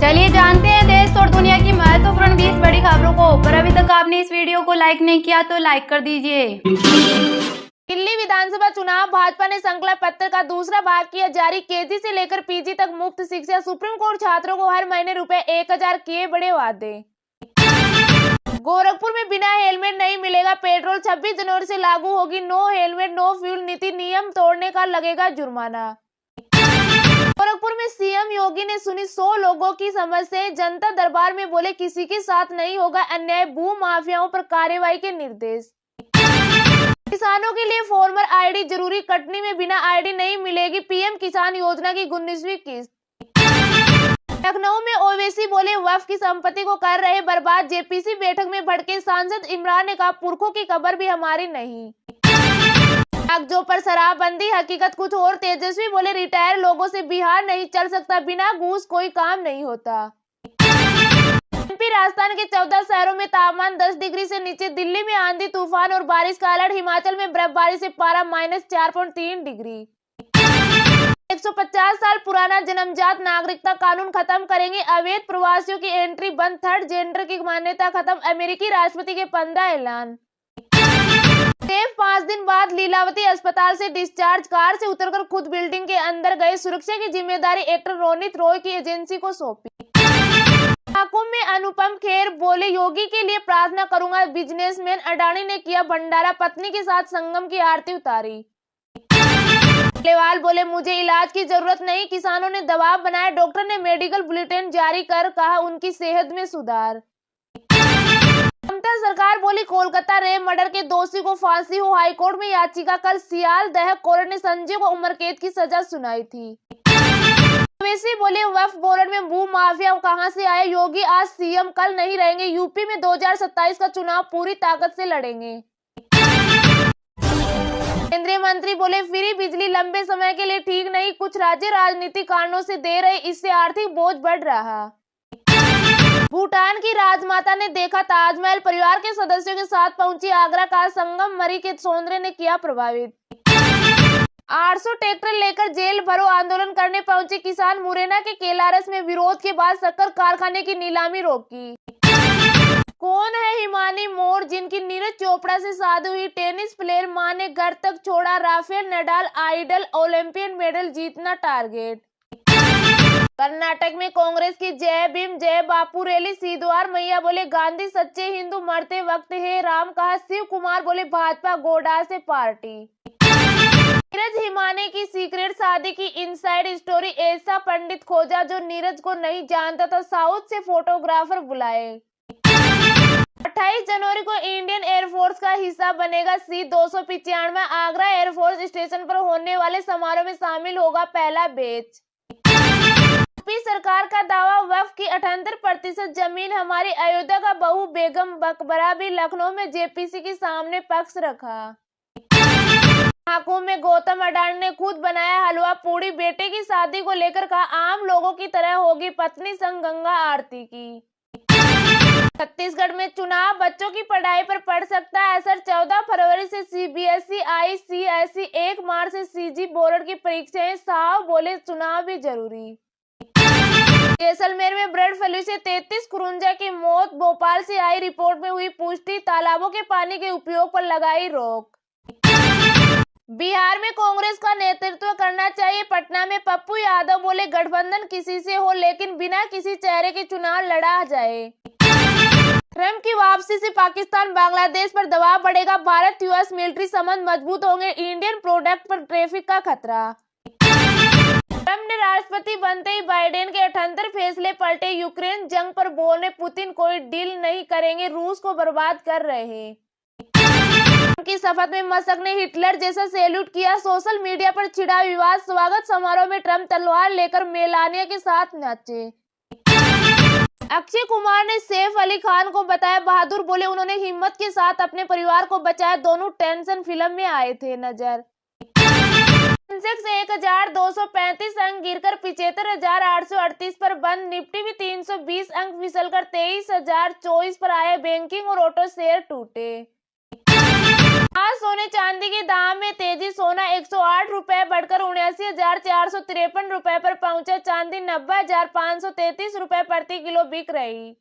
चलिए जानते हैं देश और दुनिया की महत्वपूर्ण 20 बड़ी खबरों को। पर अभी तक आपने इस वीडियो को लाइक नहीं किया तो लाइक कर दीजिए। दिल्ली विधानसभा चुनाव, भाजपा ने संकल्प पत्र का दूसरा भाग किया जारी। केजी से लेकर पीजी तक मुफ्त शिक्षा, सुप्रीम कोर्ट छात्रों को हर महीने ₹1000 किए बड़े वादे। गोरखपुर में बिना हेलमेट नहीं मिलेगा पेट्रोल, 26 जनवरी से लागू होगी नो हेलमेट नो फ्यूल नीति, नियम तोड़ने का लगेगा जुर्माना। गोरखपुर में सीएम योगी ने सुनी 100 लोगों की समस्याएं, जनता दरबार में बोले किसी के साथ नहीं होगा अन्याय, भू माफियाओं पर कार्रवाई के निर्देश। किसानों के लिए फार्मर आईडी जरूरी, कटनी में बिना आईडी नहीं मिलेगी पीएम किसान योजना की 19वीं किस्त। लखनऊ में ओवैसी बोले वक्फ की संपत्ति को कर रहे बर्बाद, जेपीसी बैठक में भड़के सांसद इमरान ने कहा पुरखों की कब्र भी हमारी नहीं। कागजों पर शराबबंदी, हकीकत कुछ और, तेजस्वी बोले रिटायर लोगों से बिहार नहीं चल सकता, बिना घूस कोई काम नहीं होता। एमपी राजस्थान के 14 शहरों में तापमान 10 डिग्री से नीचे, दिल्ली में आंधी तूफान और बारिश का अलर्ट, हिमाचल में बर्फबारी से पारा -4.3 डिग्री। 150 साल पुराना जन्मजात नागरिकता कानून खत्म करेंगे अवैध प्रवासियों की एंट्री बंद, थर्ड जेंडर की मान्यता खत्म, अमेरिकी राष्ट्रपति के 15 ऐलान। सिर्फ 5 दिन बाद लीलावती अस्पताल से डिस्चार्ज, कार से उतरकर खुद बिल्डिंग के अंदर गए, सुरक्षा की जिम्मेदारी एक्टर रोनित रॉय की एजेंसी को सौंपी। ठाकुर में अनुपम खेर बोले योगी के लिए प्रार्थना करूंगा, बिजनेसमैन अडानी ने किया भंडारा, पत्नी के साथ संगम की आरती उतारी। केजरीवाल बोले मुझे इलाज की जरूरत नहीं, किसानों ने दबाव बनाया, डॉक्टर ने मेडिकल बुलेटिन जारी कर कहा उनकी सेहत में सुधार। ममता सरकार बोली कोलकाता रेप मर्डर के दोषी को फांसी हो, हाईकोर्ट में याचिका, कल सियालदह कोर्ट ने संजय को उम्र कैद की सजा सुनाई थी। ओवैसी बोले वक्फ बोर्ड में भू माफिया कहां से आए, योगी आज सीएम कल नहीं रहेंगे, यूपी में 2027 का चुनाव पूरी ताकत से लड़ेंगे। केंद्रीय मंत्री बोले फ्री बिजली लंबे समय के लिए ठीक नहीं, कुछ राज्य राजनीतिक कारणों से दे रहे, इससे आर्थिक बोझ बढ़ रहा। भूटान की राजमाता ने देखा ताजमहल, परिवार के सदस्यों के साथ पहुंची आगरा का संगम, मरी के सौंदर्य ने किया प्रभावित। 800 ट्रैक्टर लेकर जेल भरो आंदोलन करने पहुंचे किसान, मुरैना के केलारस में विरोध के बाद शक्कर कारखाने की नीलामी रोकी। कौन है हिमानी मोर जिनकी नीरज चोपड़ा से शादी हुई, टेनिस प्लेयर मां ने घर तक छोड़ा, Rafael Nadal idol, Olympian medal जीतना टारगेट। कर्नाटक में कांग्रेस की जय भीम जय बापू रैली, सीधवार मैया बोले गांधी सच्चे हिंदू, मरते वक्त है राम कहा, शिव कुमार बोले भाजपा गोडा से पार्टी। नीरज हिमानी की सीक्रेट शादी की इनसाइड स्टोरी, ऐसा पंडित खोजा जो नीरज को नहीं जानता था, साउथ से फोटोग्राफर बुलाए। 28 जनवरी को इंडियन एयरफोर्स का हिस्सा बनेगा C-295, आगरा एयरफोर्स स्टेशन पर होने वाले समारोह में शामिल होगा पहला बैच। यूपी सरकार का दावा वक्फ की 78% जमीन हमारी, अयोध्या का बहू बेगम मकबरा भी, लखनऊ में जेपीसी के सामने पक्ष रखा। ठाकुर में गौतम अडानी ने खुद बनाया हलवा पूड़ी, बेटे की शादी को लेकर कहा आम लोगों की तरह होगी पत्नी संग गंगा आरती की। छत्तीसगढ़ में चुनाव, बच्चों की पढ़ाई पर पड़ सकता है असर, 14 फरवरी से सीबीएसई आईसीएसई, 1 मार्च से सीजी बोर्ड की परीक्षाएं, साहब बोले चुनाव भी जरूरी। जैसलमेर में बर्ड फ्लू से 33 कुरुंजा की मौत, भोपाल से आई रिपोर्ट में हुई पुष्टि, तालाबों के पानी के उपयोग पर लगाई रोक। बिहार में कांग्रेस का नेतृत्व करना चाहिए, पटना में पप्पू यादव बोले गठबंधन किसी से हो लेकिन बिना किसी चेहरे के चुनाव लड़ा जाए। ट्रंप की वापसी से पाकिस्तान बांग्लादेश पर दबाव बढ़ेगा, भारत यूएस मिलिट्री संबंध मजबूत होंगे, इंडियन प्रोडक्ट पर ट्रैफिक का खतरा। ट्रंप ने राष्ट्रपति बनते ही बाइडेन के 78 फैसले पलटे, यूक्रेन जंग पर बोले पुतिन कोई डील नहीं करेंगे, रूस को बर्बाद कर रहे। की शपथ में मस्क ने हिटलर जैसा सैल्यूट किया, सोशल मीडिया पर छिड़ा विवाद, स्वागत समारोह में ट्रंप तलवार लेकर मेलानिया के साथ नाचे। अक्षय कुमार ने सैफ अली खान को बताया बहादुर, बोले उन्होंने हिम्मत के साथ अपने परिवार को बचाया, दोनों टेंशन फिल्म में आए थे नजर। सेंसेक्स 1235 अंक गिरकर 75,838 पर बंद, निफ्टी भी 320 अंक फिसलकर 23,024 पर आए, बैंकिंग और ऑटो शेयर टूटे। आज सोने चांदी के दाम में तेजी। सोना 108 रुपए बढ़कर 79,453 रुपए पर पहुंचा। चांदी 90,533 रुपए प्रति किलो बिक रही।